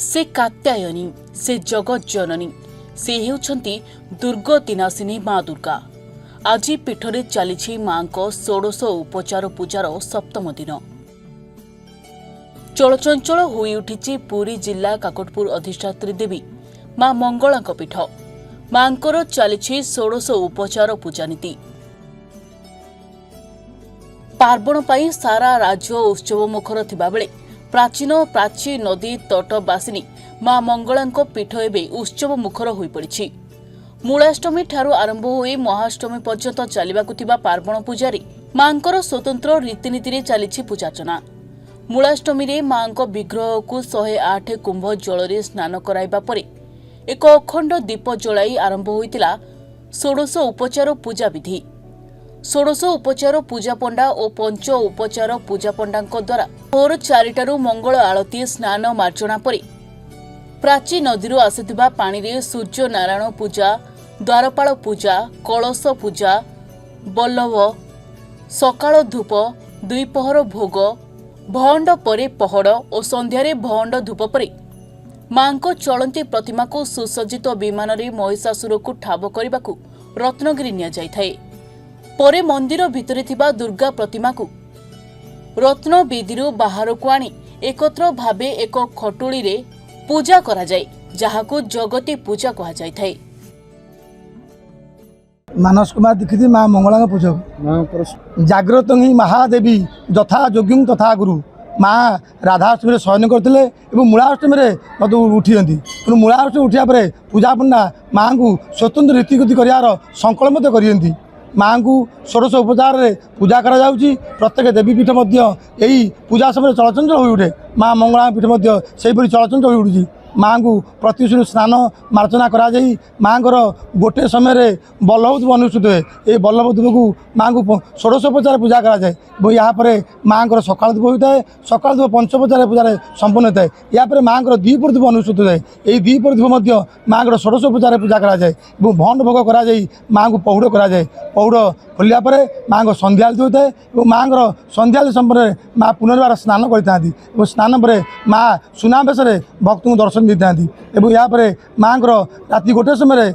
से कात्यायनी से जगत जननी से हेउछंती दुर्गतिनाशिनी माँ दुर्गा। आज पीठरे चली माँ को षोडश उपचार पूजार सप्तम दिन। चलचंचल होई उठिछि पुरी जिला काकटपुर अधिष्ठात्री देवी माँ मंगला पीठ। मांकर चली षोडश उपचार पूजा नीति। पार्वण पाई सारा राज्य उत्सव मुखर थिबा बेले प्राचीन प्राची नदी तटवासिनी माँ मंगला पीठ एवं उत्सव मुखर हो पड़ी। मूलाष्टमी ठारू आरंभ हो महाअष्टमी पर्यंत चलवाकु थिबा पार्वण पूजारी मांकर स्वतंत्र रीतिनीति चली पूजार्चना। मूलाष्टमी रे माँ विग्रह को 108 कुंभ जल स्नान कराइबा परे एक अखंड दीप जलाई आरंभ होइतिला षोडश उपचार पूजा विधि। षोडश उपचार पूजा पंडा और पंच उपचार पूजा पंडा द्वारा भोर 4टारू मंगल आलती स्नान मार्जना परे प्राची नदी आसुथिबा पानी रे सूर्य नारायण पूजा, द्वारपाल पूजा, कलश पूजा, बल्लभ, सकाळ धूप, दुईपहर भोग, भंड परे पहड़ और संध्यारे भंड धूप परे मां को चलती प्रतिमा को सुसज्जित विमान रे महिषासुर को ठाब करने रत्नगिरी निया जायथाए। परे मंदिर भितरे थिबा दुर्गा प्रतिमा को रत्न बेदीरु बाहर को आनी एकत्र भावे एक खटुली रे पूजा करा जाय, जहाको जगती पूजा कहा जाय थाए। मानस कुमार दीक्षित माँ मंगला पूजक जाग्रत ही महादेवी यथा योग्य तथा गुरु माँ राधाष्टमी शयन करते मूलाष्टमी मत उठी तेणु मूलाष्टमी उठा पूजा पंडा माँ को स्वतंत्र रीतिगति कर संकल्प कर माँ को षोडश उपचार पूजा करा जाउची। प्रत्येक देवीपीठ यही पूजा समय चलचंचल हो उठे। माँ मंगला पीठ से चलचंचल हो उठी। माँ को प्रतिदिन स्नान मार्चना करा जाई। माँ को गोटे समय बल्लभ धूप अनुष्ठित हुए। ये बल्लभ धूप को माँ को षोडशोपचार पूजा करा जाए। यापर माँ को सकाल धूप होता है। सकाल धूप पंचोपचार पूजा संपन्न होता है। यापर माँ को द्विपहर धूप अनुष्ठित होता है। यही द्विपहर धूप माँ को षोडशोपचार पूजा करा जाए। भंड भोग करा जाए। माँ को पहुड़ करा जाए। पहुड़ खोलिया माँ को संध्या आलती होता है। माँ को संध्या आलती संपर्क माँ पुनर्बार स्नान करते। स्नान पर माँ सुनावेश भक्त को दर्शन देती। यापर माँ को राति गोटे समय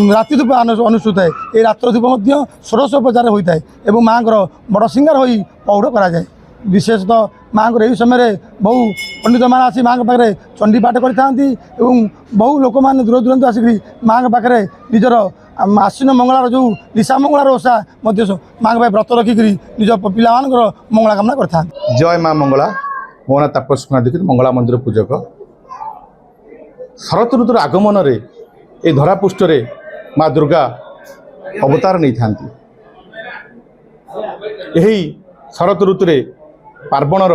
राति धूप अनुष्ठित है। ये रात्र धूप षोडशोपचार होता है। माँ को बड़ सिंगार हो पौड़ करा जाए। विशेषतः माँ को यही समय बहु पंडित मान आसी माँ पाखे चंडी पाठ करते। बहु लोक मैंने दूर दूर आसिक माँ पाखे निजर आश्विन मंगलार जो निशा मंगलार ओषा माँ व्रत रखिक निज पिला मंगला कामना करता। जय माँ मंगला। मो ना तापस कुमार दीक्षित मंगला मंदिर पूजक। शरत ऋतुर आगमन रे ए धरापृष्ठ रे माँ दुर्गा अवतार नहीं था। यही शरत ऋतुरे पार्वणर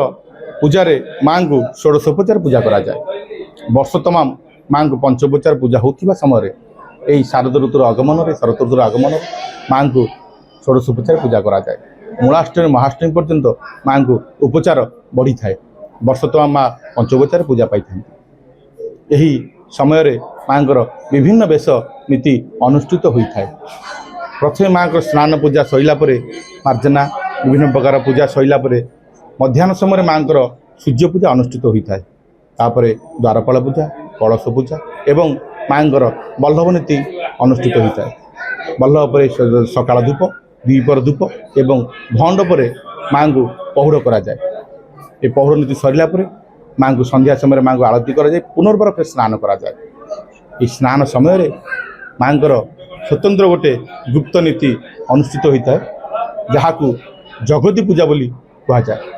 पूजारे माँ को षोडशोपचार पूजा करा जाए। वर्ष तमाम माँ को पंचोपचार पूजा होता समय यही शारद ऋतुर आगमन रे शरत ऋतुर आगमन माँ को षोडशोपचार पूजा करा जाए। मूलाष्टमी महाअष्टमी पर्यंत माँ को उपचार बढ़ी थाए। वर्ष तमाम माँ पंचोपचार पूजा पाई था। यही समय माँ को विभिन्न वेश नीति अनुष्ठित होता है। प्रथम माँ को स्नान पूजा सैला मार्जना विभिन्न प्रकार पूजा सैला मध्याह्न समय माँ को सूर्य पूजा अनुष्ठित होता है। तापर द्वारपाल पूजा, कलश पूजा एवं माँ को बल्लभ नीति अनुष्ठित होता है। बल्लभ पर सकाळ धूप, द्विपहर धूप एवं भंड पर माँ को पहुड़ करा जाए। ये पहुड़ नीति सरला माँ को संध्या समय माँ को आरती करा जाए। पुनर्बार फिर स्नान करा जाए। ये स्नान समय माँ को स्वतंत्र गोटे गुप्त नीति अनुष्ठित होता है, जहाँ को जगती पूजा बोली कहा जाए।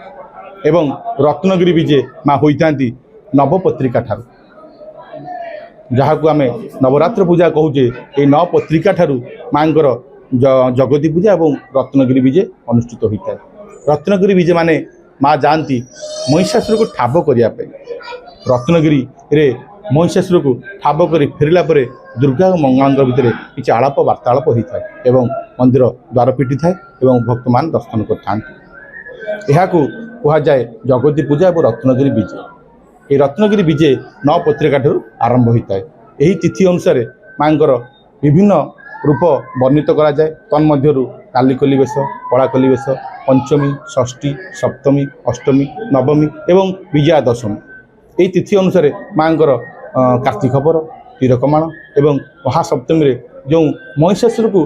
एवं रत्नगिरी विजे माँ होता नवपत्रिका ठारू, जहाँ को आम नवरात्र पूजा कहूचे। ये नवपत्रिका ठारू माँ को जगती पूजा एवं रत्नगिरी विजे अनुष्ठित होता है। रत्नगिरी विजे माने माँ जाती महिषासुर को ठाब करने। रत्नगिरी रे महिषासुर को ठाब कर फेरला दुर्गा और मंगला भितर किसी आलाप वार्तालाप होता है एवं मंदिर द्वार पिटी थाए एवं भक्त मान दर्शन करते। यह कह जाए जगती पूजा और रत्नगिरी विजे। ये रत्नगिरी विजे 9 पत्रिका ठारू आरंभ होता है। यही तिथि अनुसार माँ को विभिन्न रूप वर्णित करा जाए। तन्मध्यरु कालिकली वेश, कलाकली वेश, पंचमी, षष्ठी, सप्तमी, अष्टमी, नवमी एवं विजया दशमी এই তিথি অনুসারে ମାଙ୍କର କାର୍ତ୍ତିକପର ତିରକମାଣ ଏବଂ ମହାସପ୍ତମୀରେ ଯେଉଁ ମହିଷାସୁରକୁ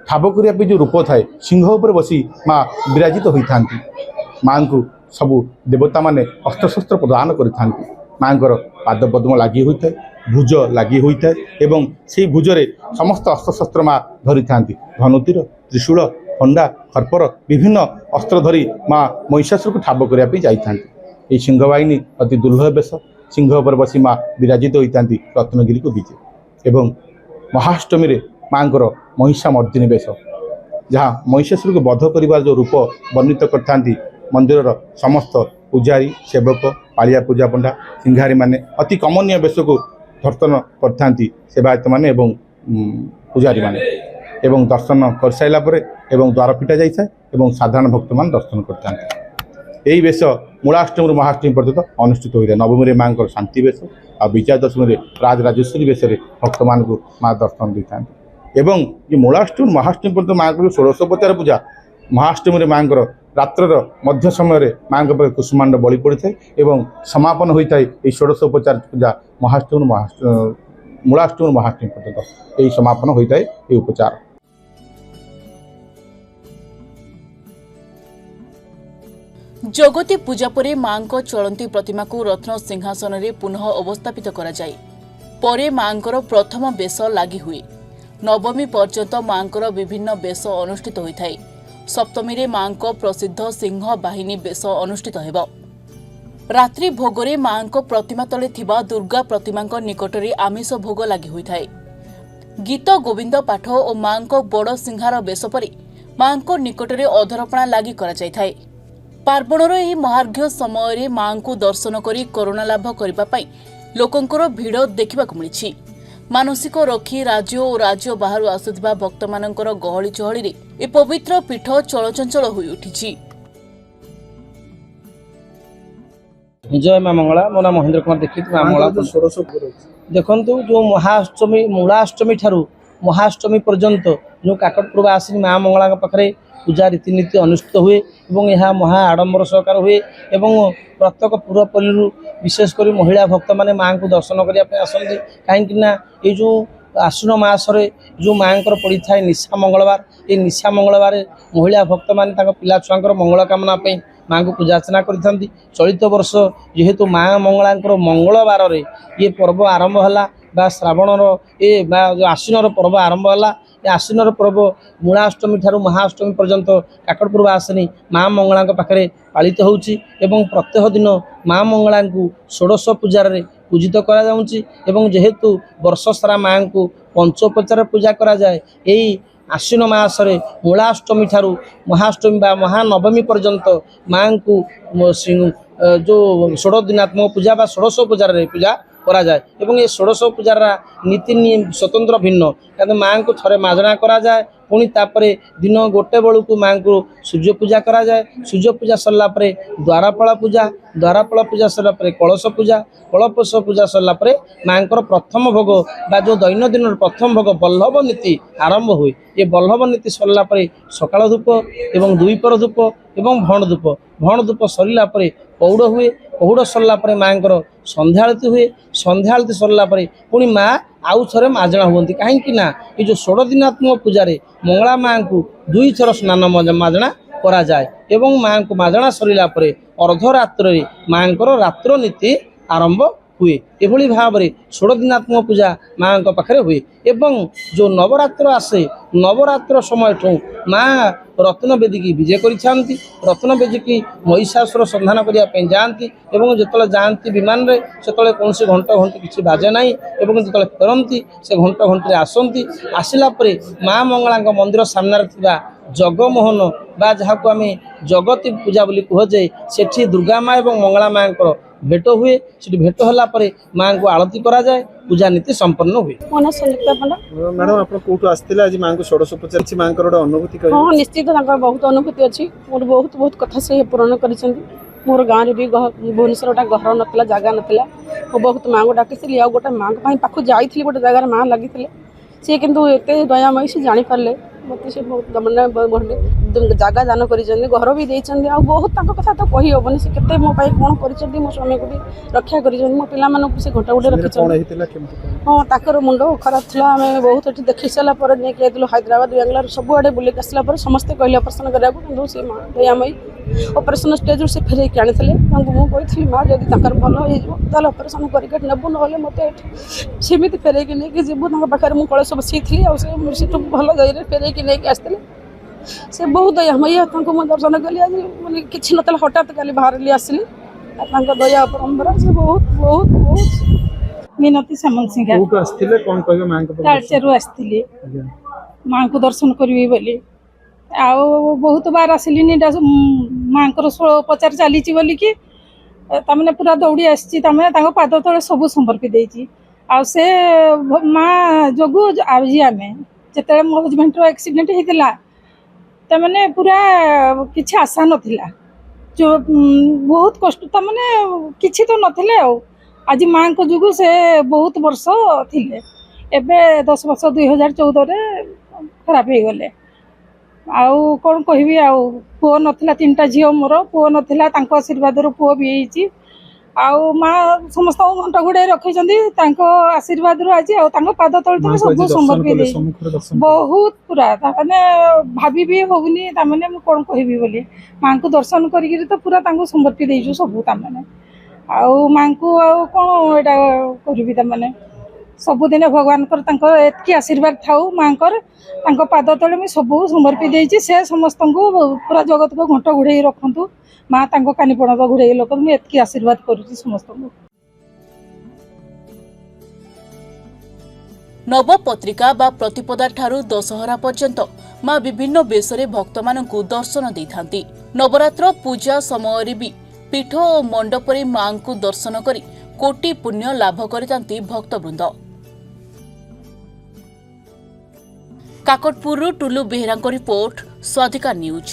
ଠାବ କରିବା ପାଇଁ ଯେଉଁ ରୂପ ଥାଏ ସିଂହ ଉପରେ ବସି ମା ବିରାଜିତ ହୋଇଥାନ୍ତି। ମାଙ୍କୁ ସବୁ ଦେବତାମାନେ ଅସ୍ତ୍ରଶସ୍ତ୍ର ପ୍ରଦାନ କରିଥାନ୍ତି। ମାଙ୍କର ପାଦପଦ୍ମ ଲାଗି ହୋଇଥାଏ, ଭୁଜ ଲାଗି ହୋଇଥାଏ ଏବଂ ସେହି ଭୁଜରେ ସମସ୍ତ ଅସ୍ତ୍ରଶସ୍ତ୍ର ମା ଧରିଥାନ୍ତି। ଧନୁତୀର, ତ୍ରିଶୂଳ, ଖଣ୍ଡା, ଖର୍ପର ବିଭିନ୍ନ ଅସ୍ତ୍ର ଧରି ମା ମହିଷାସୁରକୁ ଠାବ କରିବା ପାଇଁ ଯାଇଥାନ୍ତି। ଏହି ସିଂହବାହିନୀ ଅତି ଦୁର୍ଲଭ ବେଶ। ସିଂହ ଉପରେ ବସି ମା ବିରାଜିତ ହୋଇଥାନ୍ତି ରତ୍ନଗିରିକୁ ବିଜେ। ଏବଂ ମହାଷ୍ଟମୀରେ ମାଙ୍କର ମହିଷାମର୍ଦ୍ଦିନୀ ବେଶ, ଯାହା ମହିଷାସୁରକୁ ବଧ କରିବାର ଯେଉଁ ରୂପ ବର୍ଣ୍ଣିତ କରିଥାନ୍ତି। ମନ୍ଦିରର ସମସ୍ତ ପୂଜାରୀ, ସେବକ, ପାଳିଆ ପୂଜା ପଣ୍ଡା, ସିଂହାରୀମାନେ ଅତି କମନୀୟ ବେଶକୁ ଦର୍ଶନ କରିଥାନ୍ତି ସେବାୟତମାନେ ଏବଂ ପୂଜାରୀମାନେ। ଏବଂ ଦର୍ଶନ କରିସାରିଲା ପରେ ଏବଂ ଦ୍ୱାର ଫିଟା ଯାଇଥାଏ ଏବଂ ସାଧାରଣ ଭକ୍ତମାନେ ଦର୍ଶନ କରିଥାନ୍ତି। ଏହି ବେଶ ମୂଳାଷ୍ଟମୀରୁ ମହାଷ୍ଟମୀ ପର୍ଯ୍ୟନ୍ତ ଅନୁଷ୍ଠିତ ହୋଇଥାଏ। ନବମୀରେ ମାଙ୍କର ଶାନ୍ତି ବେଶ ଆଉ ବିଜୟା ଦଶମୀରେ ରାଜରାଜେଶ୍ୱରୀ ବେଶରେ ଭକ୍ତମାନଙ୍କୁ ମା ଦର୍ଶନ ଦେଇଥାନ୍ତି। ଏବଂ ଯେ ମୂଳାଷ୍ଟମୀ ମହାଷ୍ଟମୀ ପର୍ଯ୍ୟନ୍ତ ମାଙ୍କର ଷୋଡ଼ଶୋପଚାର ପୂଜା, ମହାଷ୍ଟମୀରେ ମାଙ୍କର ରାତ୍ରର ମଧ୍ୟ ସମୟରେ ମାଙ୍କ ପାଖରେ କୁସୁମାଣ୍ଡ ବଳି ପଡ଼ିଥାଏ ଏବଂ ସମାପନ ହୋଇଥାଏ ଏହି ଷୋଡ଼ଶୋପଚାର ପୂଜା ମହାଷ୍ଟମୀ ମୂଳାଷ୍ଟମୀ ମହାଷ୍ଟମୀ ପର୍ଯ୍ୟନ୍ତ ଏହି ସମାପନ ହୋଇଥାଏ ଏହି ଉପଚାର। ଜଗତୀ ପୂଜା ପରେ ମାଙ୍କ ଚଳନ୍ତି ପ୍ରତିମାକୁ ରତ୍ନ ସିଂହାସନରେ ପୁନଃ ଅବସ୍ଥାପିତ କରାଯାଏ। ପରେ ମାଙ୍କର ପ୍ରଥମ ବେଶ ଲାଗି ହୁଏ। ନବମୀ ପର୍ଯ୍ୟନ୍ତ ମାଙ୍କର ବିଭିନ୍ନ ବେଶ ଅନୁଷ୍ଠିତ ହୋଇଥାଏ। ସପ୍ତମୀରେ ମାଙ୍କ ପ୍ରସିଦ୍ଧ ସିଂହ ବାହିନୀ ବେଶ ଅନୁଷ୍ଠିତ ହେବ। ରାତ୍ରି ଭୋଗରେ ମାଙ୍କ ପ୍ରତିମା ତଳେ ଥିବା ଦୁର୍ଗା ପ୍ରତିମାଙ୍କ ନିକଟରେ ଆମିଷ ଭୋଗ ଲାଗି ହୋଇଥାଏ। ଗୀତ ଗୋବିନ୍ଦ ପାଠ ଓ ମାଙ୍କ ବଡ଼ ସିଂହାର ବେଶ ପରେ ମାଙ୍କ ନିକଟରେ ଅଧରପଣା ଲାଗି କରାଯାଇଥାଏ। ପାର୍ବଣର ଏହି ମହାର୍ଘ୍ୟ ସମୟରେ ମାଙ୍କୁ ଦର୍ଶନ କରି କରୁଣା ଲାଭ କରିବା ପାଇଁ ଲୋକଙ୍କର ଭିଡ଼ ଦେଖିବାକୁ ମିଳିଛି। ମାନସିକ ରଖି ରାଜ୍ୟ ଓ ରାଜ୍ୟ ବାହାରୁ ଆସୁଥିବା ଭକ୍ତମାନଙ୍କର ଗହଳି ଚହଳିରେ ଏ ପବିତ୍ର ପୀଠ ଚଳଚଞ୍ଚଳ ହୋଇ ଉଠିଛି। जय माँ मंगला मो ना महेंद्र कुमार दीक्षित माँ मंगला देखु जो महाअष्टमी मूलाष्टमी ठारू महाअष्टमी पर्यंत जो काकटपुर आसिनी माँ मंगला पाखे पूजा रीतिनीति अनुष्ठित हुए और यह महा आडंबर सहकार हुए और प्रत्येक पूर्वपल्ली विशेषकर महिला भक्त मैंने माँ को दर्शन करने आसती कहीं जो आश्विन मासरे जो माँ पड़ी था निशा मंगलवार ये निशा मंगलवार महिला भक्त मैंने पिला छुआ मंगल कामना माँ को पूजा अर्चना करी। चलित वर्ष जेहेतु माँ मंगला मंगलवार ये पर्व आरंभ है श्रावणर ये आश्विन पर्व आरंभ है। आश्विन पर्व मूलाष्टमी ठारू महाअष्टमी पर्यंत काकटपुर आसिनी माँ मंगला पाखे पालित होउछि एवं प्रत्येक दिन माँ मंगला को षोडश पूजार पूजित करा जेहेतु वर्ष सारा माँ को पंचोपचार पूजा करा जाए यही आश्विन मासरे मूलाष्टमी ठारू महाअष्टमी बा महानवमी पर्यंत माँ को जो षोड़ दिनात्मक पूजा बा षोडश पूजार पूजा करा जाए एवं ये षोडश पूजार नीति स्वतंत्र भिन्न क्या माँ को थरे माजना करा जाए पुणी तापरे दिन गोटे बेलू को माँ को सूर्य पूजा करा जाए सूर्य पूजा सरला परे द्वारपाल पूजा सरला परे कलश पूजा सरला परे माँ प्रथम भोग बा जो दैनंदिन प्रथम भोग बल्लभ नीति आरंभ हुए। ये बल्लभ नीति सरला परे सकाळ धूप एवं द्विपर धूप एवं भण धूप सरला परे पौड़ हुए पौड़ सरला परे माँ संध्या आलती हुए संध्या आलती सरला परे पुणी माँ आउ थे माजना हुआ कहीं ये जो षोड़ दिनात्मक पूजा मंगला माँ को दुई थर स्नान माजना करा जाए एवं माँ को माजना सरला परे अर्धरात्र माँ रात्र नीति आरंभ हुए। एभली भाव में षोड़ दिनात्मक पूजा माँ पाखे हुए एवं जो नवरात्र आसे नवरात्र समय माँ रत्नवेदी की विजय करी रत्नवेदी की महिषासुर संधान करने जाती एवं जो जाती विमान रे से कौन घंट घंटी किसी बाजे ना एवं जो फेरती से घंट घंटी आसती आसला माँ मंगला मंदिर सामने जगमोहन बा जहाँ को आम जगती पूजा बोली कहुए सेठी दुर्गा माँ और मंगला माँ भेट हुए से भेट होला परे माँ को आरती करा जाए पूजा नीति संपन्न हुए। मोना संयुक्ता पंडा मैडम आप कोठु आस्थिले आज माँ को षोडशोपचार छी माँ को अनुभूति कहि हां निश्चित तांकर बहुत अनुभूति अछि मोर बहुत कथा से पूर्ण करिसंती मोर गाँव भी भुवनेश्वर गोटे घर नाला जगह नाला वो बहुत माँ को डाकी आ गोटे माँ पाखु जाइली गोटे जगार माँ लगी सी कितु एत दयामयी से जापारे ମୋତେ ସେ ବହୁତ ମାନେ ଜାଗା ଦାନ କରିଛନ୍ତି, ଘର ବି ଦେଇଛନ୍ତି। ଆଉ ବହୁତ ତାଙ୍କ କଥା ତ କହି ହେବନି, ସେ କେତେ ମୋ ପାଇଁ କ'ଣ କରିଛନ୍ତି, ମୋ ସ୍ୱାମୀକୁ ବି ରକ୍ଷା କରିଛନ୍ତି, ମୋ ପିଲାମାନଙ୍କୁ ସେ ଘଣ୍ଟା ଗୋଟେ କଣ ରଖିଛନ୍ତି। ହେଇଥିଲା କେମିତି କଣ? ହଁ ତାଙ୍କର ମୁଣ୍ଡ ଖରାପ ଥିଲା। ଆମେ ବହୁତ ଏଠି ଦେଖି ସାରିଲା ପରେ ନେଇକି ଯାଇଥିଲୁ ହାଇଦ୍ରାବାଦ, ବାଙ୍ଗାଲୋର ସବୁଆଡ଼େ ବୁଲିକି ଆସିଲା ପରେ ସମସ୍ତେ କହିଲେ ଅପରେସନ୍ କରିବାକୁ, କିନ୍ତୁ ସେ ମା ଦୟାମୟୀ ଅପରେସନ୍ ଷ୍ଟେଜ୍ରୁ ସେ ଫେରେଇକି ଆଣିଥିଲେ। ତାଙ୍କୁ ମୁଁ କହିଥିଲି ମା ଯଦି ତାଙ୍କର ଭଲ ହେଇଯିବ ତାହେଲେ ଅପରେସନ୍ କରିକି ନେବୁ, ନହେଲେ ମୋତେ ଏଠି ସେମିତି ଫେରେଇକି ନେଇକି ଯିବୁ। ତାଙ୍କ ପାଖରେ ମୁଁ କଳସ ବସିଥିଲି, ଆଉ ସେ ସେଠୁ ଭଲ ଦୟାରେ ଫେରେଇକି ନେଇକି ଆସିଥିଲେ। ସେ ବହୁତ ଦୟାମୟୀ, ତାଙ୍କୁ ମୁଁ ଦର୍ଶନ କଲି। ଆଜି ମାନେ କିଛି ନଥିଲା, ହଠାତ୍ କାଲି ବାହାରିଲି ଆସିଲି, ଆଉ ତାଙ୍କ ଦୟା ପରମ୍ପରା ସେ ବହୁତ ବହୁତ ବହୁତ। ମିନତି ସାମଲ ସିଂହା କୋଉଠୁ ଆସିଥିଲେ କଣ କହିବେ ମାଙ୍କ ପାଖକୁ? ତାଳଚେରରୁ ଆସିଥିଲି ଆଜ୍ଞା। ମାଙ୍କୁ ଦର୍ଶନ କରିବି ବୋଲି। ଆଉ ବହୁତ ବାର ଆସିଲିନି, ମାଙ୍କର ଉପଚାର ଚାଲିଛି ବୋଲିକି ତାମାନେ ପୁରା ଦୌଡ଼ି ଆସିଛି। ତାମାନେ ତାଙ୍କ ପାଦ ତଳେ ସବୁ ସମର୍ପି ଦେଇଛି। ଆଉ ସେ ମା ଯୋଗୁଁ ଆଜି ଆମେ ଯେତେବେଳେ ମୋ ହଜବେଣ୍ଡର ଆକ୍ସିଡେଣ୍ଟ ହେଇଥିଲା, ତାମାନେ ପୁରା କିଛି ଆଶା ନଥିଲା, ଯେଉଁ ବହୁତ କଷ୍ଟ, ତାମାନେ କିଛି ତ ନଥିଲେ। ଆଉ ଆଜି ମାଙ୍କ ଯୋଗୁଁ ସେ ବହୁତ ବର୍ଷ ଥିଲେ। ଏବେ 10 ବର୍ଷ 2014ରେ ଖରାପ ହେଇଗଲେ। ଆଉ କ'ଣ କହିବି, ଆଉ ପୁଅ ନଥିଲା, 3ଟା ଝିଅ ମୋର, ପୁଅ ନଥିଲା, ତାଙ୍କ ଆଶୀର୍ବାଦରୁ ପୁଅ ବି ହେଇଛି। ଆଉ ମା ସମସ୍ତଙ୍କୁ ଘଣ୍ଟ ଘୋଡ଼େଇ ରଖିଛନ୍ତି ତାଙ୍କ ଆଶୀର୍ବାଦରୁ ଆଜି। ଆଉ ତାଙ୍କ ପାଦ ତଳେ ତଳେ ସବୁ ସମର୍ପି ଦେଇଛି। ବହୁତ ପୁରା ତାମାନେ ଭାବି ବି ହଉନି, ତାମାନେ ମୁଁ କ'ଣ କହିବି ବୋଲି। ମାଙ୍କୁ ଦର୍ଶନ କରିକିରି ତ ପୁରା ତାଙ୍କୁ ସମର୍ପି ଦେଇଛୁ ସବୁ। ତାମାନେ ଆଉ ମାଙ୍କୁ ଆଉ କ'ଣ ଏଇଟା କରିବି, ତାମାନେ ସବୁଦିନେ ଭଗବାନଙ୍କର ତାଙ୍କର ଏତିକି ଆଶୀର୍ବାଦ ଥାଉ ମାଙ୍କର, ତାଙ୍କ ପାଦ ତଳେ ମୁଁ ସବୁ ସମର୍ପି ଦେଇଛି। ସେ ସମସ୍ତଙ୍କୁ ପୁରା ଜଗତକୁ ଘଣ୍ଟ ଘୋଡ଼େଇ ରଖନ୍ତୁ, ମା ତାଙ୍କ କାନି ପଣତ ଘୋଡ଼େଇ ରଖନ୍ତୁ, ମୁଁ ଏତିକି ଆଶୀର୍ବାଦ କରୁଛି ସମସ୍ତଙ୍କୁ। ନବପତ୍ରିକା ବା ପ୍ରତିପଦା ଠାରୁ ଦଶହରା ପର୍ଯ୍ୟନ୍ତ ମା ବିଭିନ୍ନ ବେଶରେ ଭକ୍ତମାନଙ୍କୁ ଦର୍ଶନ ଦେଇଥାନ୍ତି। ନବରାତ୍ର ପୂଜା ସମୟରେ ବି ପୀଠ ଓ ମଣ୍ଡପରେ ମାଙ୍କୁ ଦର୍ଶନ କରି କୋଟି ପୁଣ୍ୟ ଲାଭ କରିଥାନ୍ତି ଭକ୍ତବୃନ୍ଦ। କାକଟପୁରରୁ ଟୁଲୁ ବେହେରାଙ୍କ ରିପୋର୍ଟ, ସ୍ୱାଧିକା ନ୍ୟୁଜ୍।